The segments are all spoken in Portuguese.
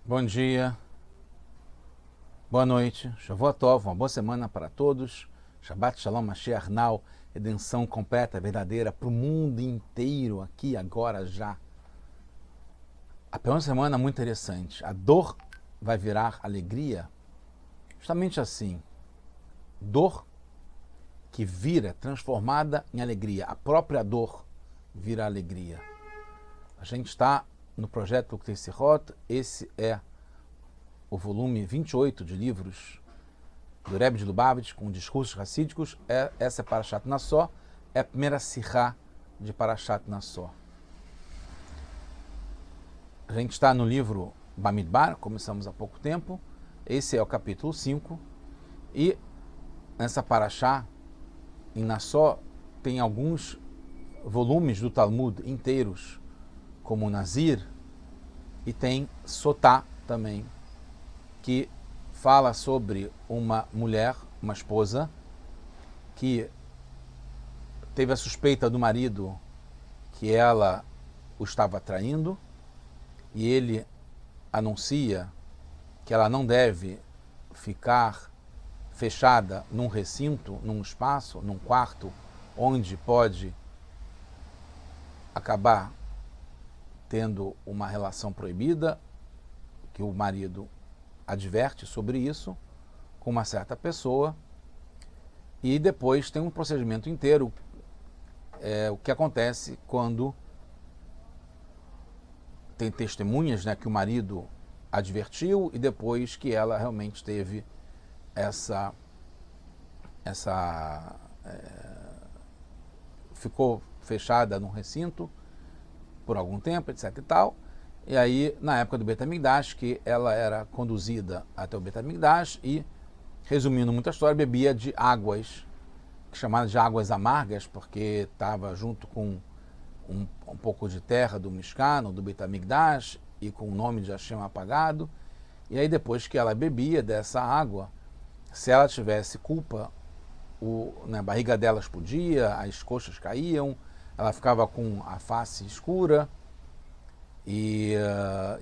Bom dia, boa noite, Shavua Tov, uma boa semana para todos. Shabbat Shalom, Mashiach Now, redenção completa, verdadeira para o mundo inteiro, aqui, agora, já. A primeira semana é muito interessante. A dor vai virar alegria. Justamente assim, dor que vira transformada em alegria. A própria dor vira alegria. A gente está no projeto Ktei-Sirot, esse é o volume 28 de livros do Rebbe de Lubavitch, com discursos racídicos. Essa é Parashat Nassó, é a primeira sirá de Parashat Nassó. A gente está no livro Bamidbar, começamos há pouco tempo. Esse é o capítulo 5. E nessa Parashá, em Nassó, tem alguns volumes do Talmud inteiros, como Nazir, e tem Sotá também, que fala sobre uma mulher, uma esposa, que teve a suspeita do marido que ela o estava traindo, e ele anuncia que ela não deve ficar fechada num recinto, num espaço, num quarto, onde pode acabar tendo uma relação proibida, que o marido adverte sobre isso com uma certa pessoa, e depois tem um procedimento inteiro, o que acontece quando tem testemunhas, né, que o marido advertiu e depois que ela realmente teve ficou fechada num recinto por algum tempo, etc e tal. E aí, na época do Beit HaMikdash, que ela era conduzida até o Beit HaMikdash e, resumindo muita história, bebia de águas, chamadas de águas amargas, porque estava junto com um pouco de terra do Mishkan, do Beit HaMikdash, e com o nome de Hashem apagado. E aí, depois que ela bebia dessa água, se ela tivesse culpa, a barriga dela explodia, as coxas caíam, ela ficava com a face escura e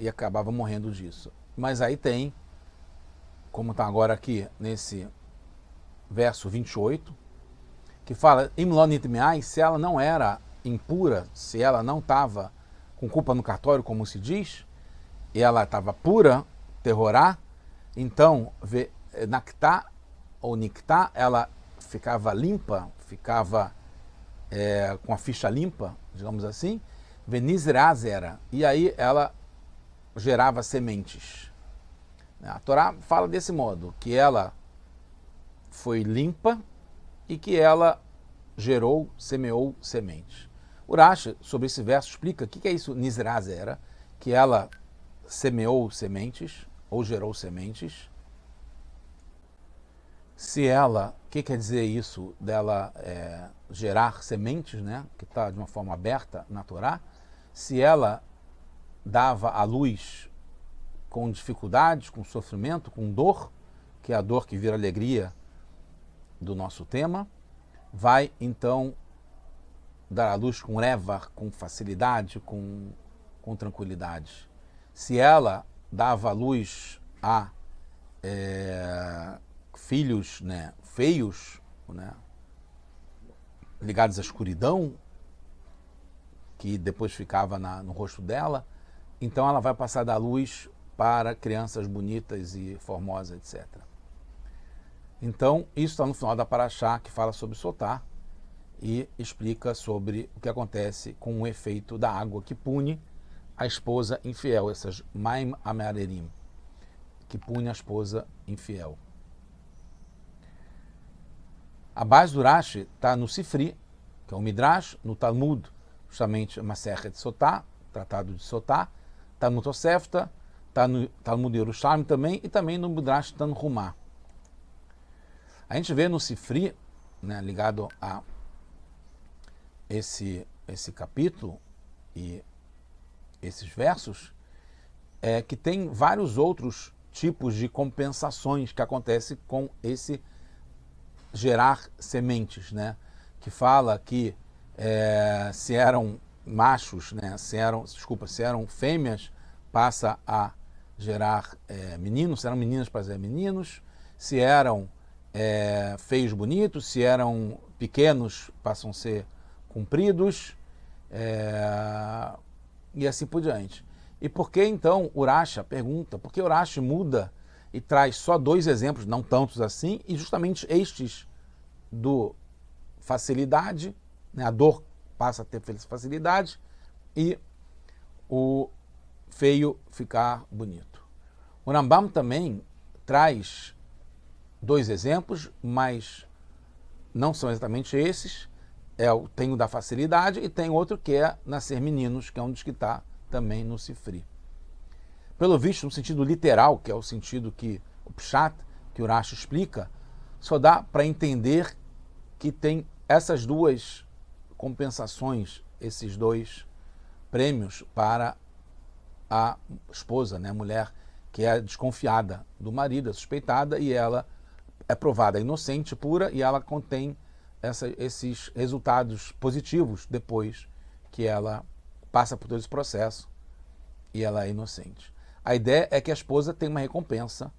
acabava morrendo disso. Mas aí tem, como está agora aqui nesse verso 28, que fala, Imlonit meai, se ela não era impura, se ela não estava com culpa no cartório, como se diz, e ela estava pura, terrorá, então, naktá ou niktá, ela ficava limpa, ficava com a ficha limpa, digamos assim, venizrazera, e aí ela gerava sementes. A Torá fala desse modo, que ela foi limpa e que ela semeou sementes. O Rashi, sobre esse verso, explica o que é isso, nizrazera, que ela semeou sementes, ou gerou sementes. Se ela, o que quer dizer isso dela gerar sementes, né, que está de uma forma aberta na Torá, se ela dava à luz com dificuldades, com sofrimento, com dor, que é a dor que vira alegria do nosso tema, vai então dar à luz com revar, com facilidade, com tranquilidade. Se ela dava à luz a filhos, né, feios, né, ligados à escuridão, que depois ficava no rosto dela, então ela vai passar da luz para crianças bonitas e formosas, etc. Então, isso está no final da Parashá, que fala sobre Sotá e explica sobre o que acontece com o efeito da água que pune a esposa infiel, essas Maim Amearerim, que pune a esposa infiel. A base do Rashi está no Sifri, que é o Midrash, no Talmud, justamente Masechet Sotá, Tratado de Sotá, está no Tosefta, está no Talmud Yerushalmi também, e também no Midrash Tanhumá. A gente vê no Sifri, né, ligado a esse capítulo e esses versos, que tem vários outros tipos de compensações que acontecem com esse gerar sementes, né? Que fala que se eram machos, né? Se eram fêmeas, passa a gerar meninos, se eram meninas para ser meninos, se eram feios bonitos, se eram pequenos passam a ser compridos, e assim por diante. E por que então Urashi pergunta, por que Urashi muda e traz só 2 exemplos, não tantos assim, e justamente estes do facilidade, né, a dor passa a ter facilidade e o feio ficar bonito. O Rambam também traz 2 exemplos, mas não são exatamente esses. Tem o da facilidade e tem outro que é nascer meninos, que é um dos que está também no Sifri. Pelo visto, no sentido literal, que é o sentido que o Pshat, que o Urashi explica, só dá para entender que tem essas 2 compensações, esses 2 prêmios para a esposa, né, a mulher que é desconfiada do marido, é suspeitada, e ela é provada inocente, pura, e ela contém esses resultados positivos depois que ela passa por todo esse processo e ela é inocente. A ideia é que a esposa tem uma recompensa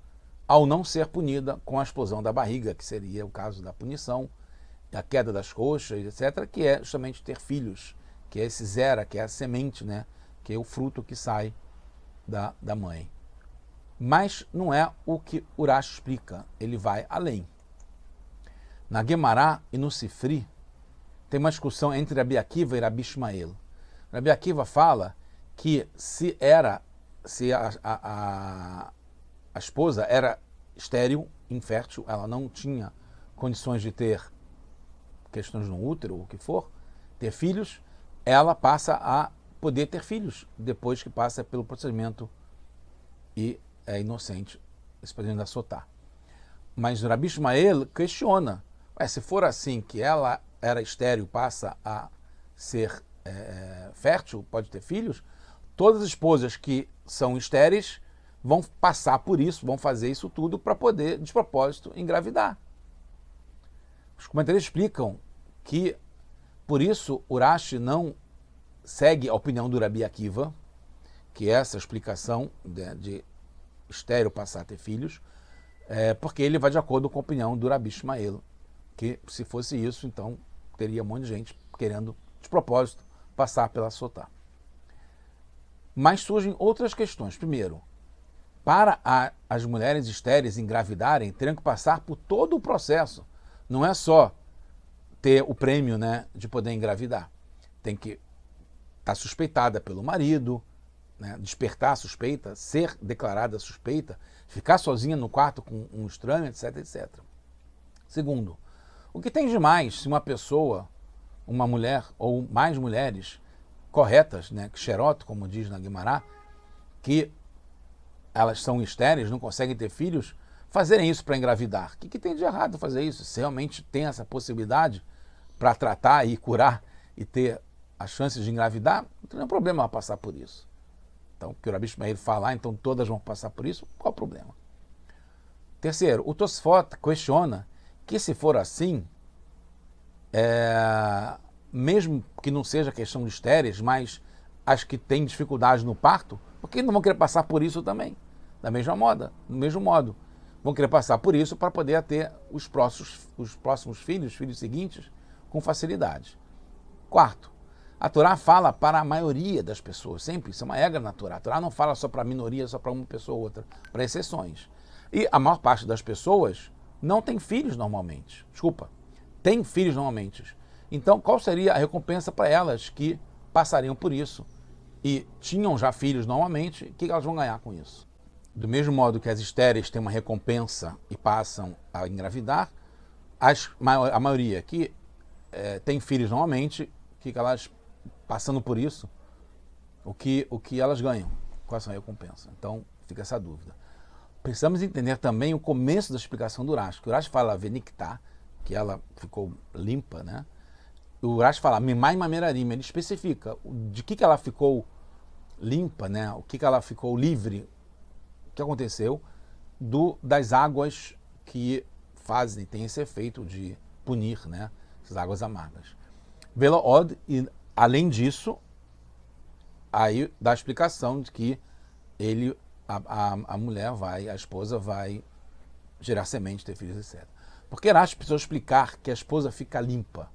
ao não ser punida com a explosão da barriga, que seria o caso da punição, a queda das coxas, etc., que é justamente ter filhos, que é esse zera, que é a semente, né, que é o fruto que sai da mãe. Mas não é o que Urashi explica, ele vai além. Na Guemará e no Sifri, tem uma discussão entre Rabi Akiva e Rabi Ishmael. Rabi Akiva fala que se a esposa era estéril, infértil, ela não tinha condições de ter questões no útero, ou o que for, ter filhos, ela passa a poder ter filhos depois que passa pelo procedimento e é inocente, esse procedimento da Sotá. Mas o Rabi Ishmael questiona, se for assim, que ela era estéril, passa a ser fértil, pode ter filhos, todas as esposas que são estéreis vão passar por isso, vão fazer isso tudo para poder, de propósito, engravidar. Os comentaristas explicam que, por isso, Urashi não segue a opinião do Rabi Akiva, que é essa explicação de estéril passar a ter filhos, porque ele vai de acordo com a opinião do Rabi Ishmael, que se fosse isso, então teria um monte de gente querendo, de propósito, passar pela Sotá. Mas surgem outras questões. Primeiro, para as mulheres estéreis engravidarem, teriam que passar por todo o processo. Não é só ter o prêmio, né, de poder engravidar. Tem que estar suspeitada pelo marido, né, despertar a suspeita, ser declarada suspeita, ficar sozinha no quarto com um estranho, etc, etc. Segundo, o que tem de mais se uma pessoa, uma mulher ou mais mulheres corretas, né, xeroto, como diz na Guemará, que elas são estéreis, não conseguem ter filhos, fazerem isso para engravidar? O que tem de errado fazer isso? Se realmente tem essa possibilidade para tratar e curar e ter as chances de engravidar, não tem nenhum problema passar por isso. Então, o que o Rabi Ishmael falar, então todas vão passar por isso, qual o problema? Terceiro, o Tosfot questiona que se for assim, mesmo que não seja questão de estéreis, mas as que têm dificuldade no parto, porque não vão querer passar por isso também, da mesma mesmo modo. Vão querer passar por isso para poder ter os próximos filhos, filhos seguintes, com facilidade. Quarto, a Torá fala para a maioria das pessoas, sempre, isso é uma regra na Torá. A Torá não fala só para a minoria, só para uma pessoa ou outra, para exceções. E a maior parte das pessoas não tem filhos normalmente. Tem filhos normalmente. Então, qual seria a recompensa para elas que passariam por isso e tinham já filhos normalmente? O que elas vão ganhar com isso? Do mesmo modo que as estéreis têm uma recompensa e passam a engravidar, a maioria que tem filhos normalmente, o que elas, passando por isso, o que elas ganham? Qual é a recompensa? Então, fica essa dúvida. Precisamos entender também o começo da explicação do Urashi. O Urashi fala Venikta, que ela ficou limpa, né? O Urashi fala Mimai Mamerarim, ele especifica de que ela ficou limpa, né? O que ela ficou livre, o que aconteceu das águas que tem esse efeito de punir, né? Essas águas amargas. Velood, e além disso, aí dá a explicação de que ele a mulher vai, a esposa vai gerar semente, ter filhos, etc. Porque Urashi precisou explicar que a esposa fica limpa,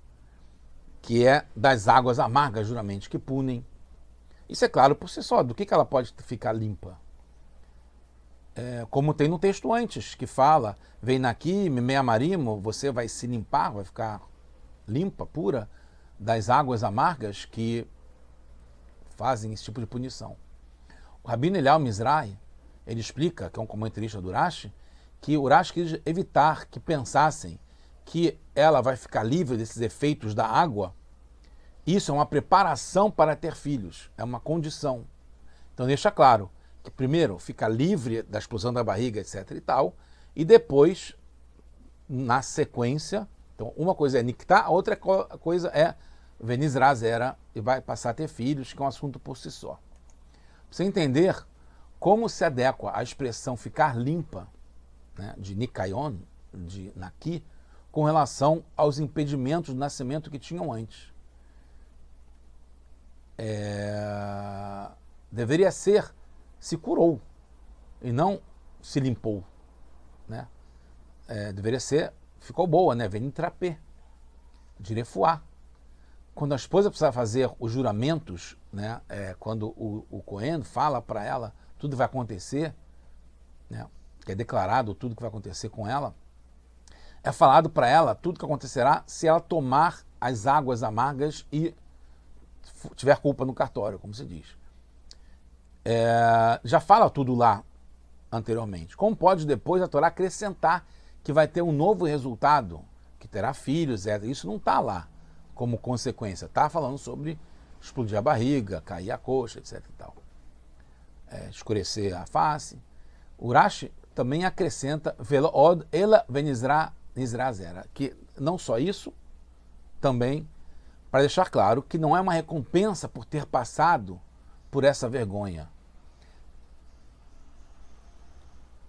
que é das águas amargas, juramente, que punem. Isso é claro por si só. Do que ela pode ficar limpa? Como tem no texto antes, que fala, vem aqui, meia marimo, você vai se limpar, vai ficar limpa, pura, das águas amargas que fazem esse tipo de punição. O Rabino Eliyahu Mizrahi, ele explica, que é um comentarista do Urashi, que o Urashi quis evitar que pensassem que ela vai ficar livre desses efeitos da água. Isso é uma preparação para ter filhos, é uma condição. Então deixa claro que primeiro fica livre da explosão da barriga, etc e tal, e depois, na sequência, então uma coisa é niktar, a outra coisa é venizra zera, e vai passar a ter filhos, que é um assunto por si só. Pra você entender como se adequa a expressão ficar limpa, né, de nikayon, de naki, com relação aos impedimentos do nascimento que tinham antes. Deveria ser se curou e não se limpou, né? Deveria ser ficou boa, né? Venitrapé, de refuar. Quando a esposa precisa fazer os juramentos, né? Quando o Cohen fala para ela tudo vai acontecer, né? Que é declarado tudo que vai acontecer com ela, é falado para ela tudo que acontecerá se ela tomar as águas amargas e tiver culpa no cartório, como se diz. Já fala tudo lá anteriormente. Como pode depois a Torá acrescentar que vai ter um novo resultado, que terá filhos, isso não está lá como consequência. Está falando sobre explodir a barriga, cair a coxa, etc e tal. Escurecer a face. O Urashi também acrescenta velo od ela venizra zera, que não só isso, também para deixar claro que não é uma recompensa por ter passado por essa vergonha.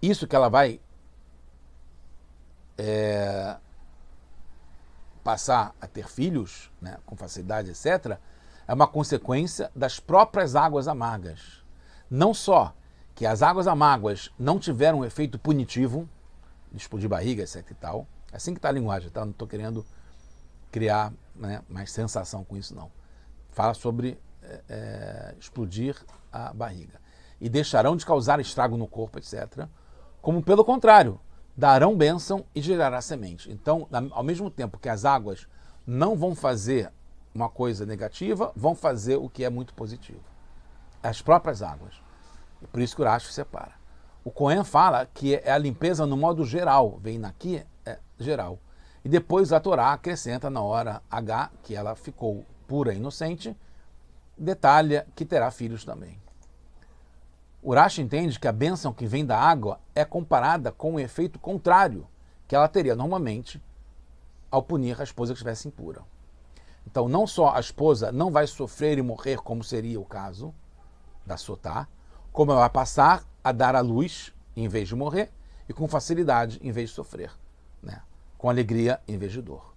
Isso que ela vai passar a ter filhos, né, com facilidade, etc., é uma consequência das próprias águas amargas. Não só que as águas amargas não tiveram um efeito punitivo, de explodir barriga, etc. e tal, é assim que está a linguagem, tá? Não estou querendo criar, né, mais sensação com isso, não. Fala sobre explodir a barriga. E deixarão de causar estrago no corpo, etc., como pelo contrário, darão bênção e gerará semente. Então, ao mesmo tempo que as águas não vão fazer uma coisa negativa, vão fazer o que é muito positivo. As próprias águas. E por isso que o Urashi separa. O Cohen fala que é a limpeza no modo geral, vem aqui, geral. E depois a Torá acrescenta na hora H, que ela ficou pura e inocente, detalha que terá filhos também. O Urashi entende que a bênção que vem da água é comparada com o efeito contrário que ela teria normalmente ao punir a esposa que estivesse impura. Então, não só a esposa não vai sofrer e morrer, como seria o caso da Sotá, como ela vai passar a dar à luz em vez de morrer e com facilidade em vez de sofrer, né? Com alegria em vez de dor.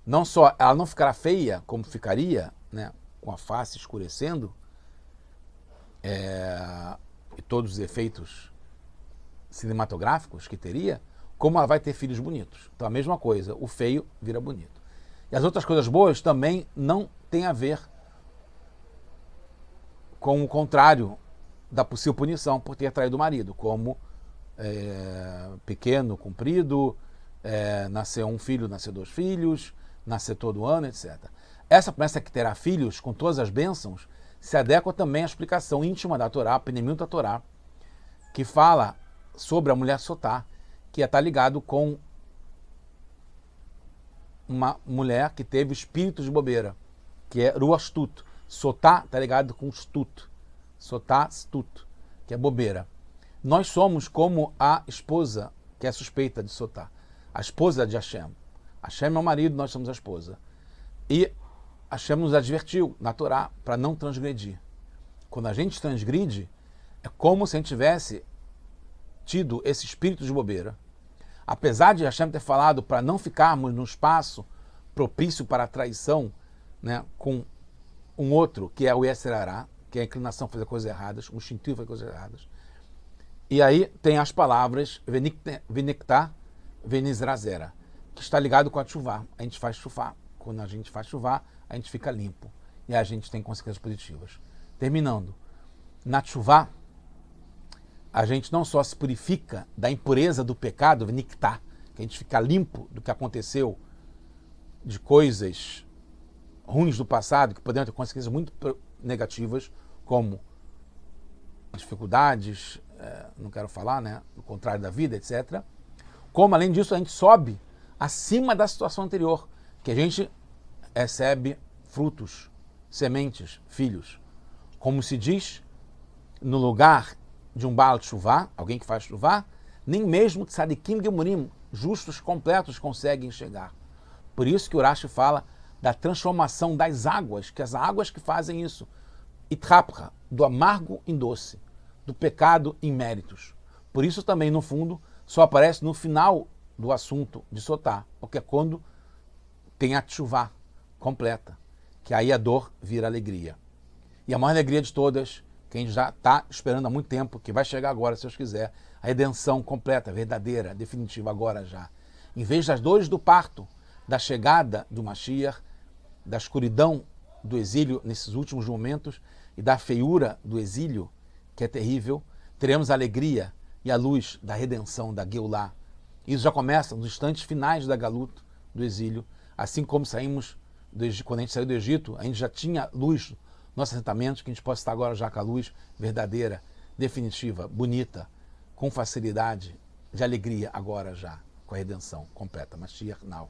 Não só ela não ficará feia como ficaria, né, com a face escurecendo, e todos os efeitos cinematográficos que teria, como ela vai ter filhos bonitos. Então a mesma coisa, o feio vira bonito. E as outras coisas boas também não têm a ver com o contrário da possível punição por ter traído o marido, como pequeno, comprido, nascer um filho, nascer 2 filhos, nascer todo ano, etc. Essa promessa que terá filhos com todas as bênçãos se adequa também à explicação íntima da Torá, Pneumiut da Torá, que fala sobre a mulher Sotá, que está ligado com uma mulher que teve espírito de bobeira, que é Ruach Stut. Sotá está ligado com Stut. Sotá Stut, que é bobeira. Nós somos como a esposa que é suspeita de Sotá, a esposa de Hashem. Hashem é o marido, nós somos a esposa. E Hashem nos advertiu na Torá para não transgredir. Quando a gente transgride, é como se a gente tivesse tido esse espírito de bobeira. Apesar de Hashem ter falado para não ficarmos no espaço propício para a traição, né, com um outro, que é o Yetzer Hará, que é a inclinação a fazer coisas erradas, o instintivo a fazer coisas erradas. E aí tem as palavras Venectá, Venizrazera, que está ligado com a Tchuvá. A gente faz Tchuvá. Quando a gente faz Tchuvá, a gente fica limpo. E a gente tem consequências positivas. Terminando, na Tchuvá, a gente não só se purifica da impureza do pecado, Venectá, que a gente fica limpo do que aconteceu, de coisas ruins do passado, que poderiam ter consequências muito negativas, como dificuldades, não quero falar, né, o contrário da vida, etc. Como, além disso, a gente sobe acima da situação anterior, que a gente recebe frutos, sementes, filhos. Como se diz, no lugar de um Baal Tshuvá, alguém que faz Tshuvá, nem mesmo Tzadikim Gemurim, justos completos, conseguem chegar. Por isso que o Urashi fala da transformação das águas, que as águas que fazem isso, Itrapra, do amargo em doce, do pecado em méritos. Por isso também, no fundo, só aparece no final do assunto de Sotá, porque é quando tem a Tshuvá completa, que aí a dor vira alegria. E a maior alegria de todas, que a gente já está esperando há muito tempo, que vai chegar agora, se Deus quiser, a redenção completa, verdadeira, definitiva, agora já. Em vez das dores do parto, da chegada do Mashiach, da escuridão do exílio nesses últimos momentos e da feiura do exílio, que é terrível, teremos a alegria e a luz da redenção, da Geulah. Isso já começa nos instantes finais da Galut, do exílio, assim como saímos, quando a gente saiu do Egito, a gente já tinha luz nos nossos assentamentos, que a gente pode estar agora já com a luz verdadeira, definitiva, bonita, com facilidade, de alegria agora já, com a redenção completa. Mashiach now.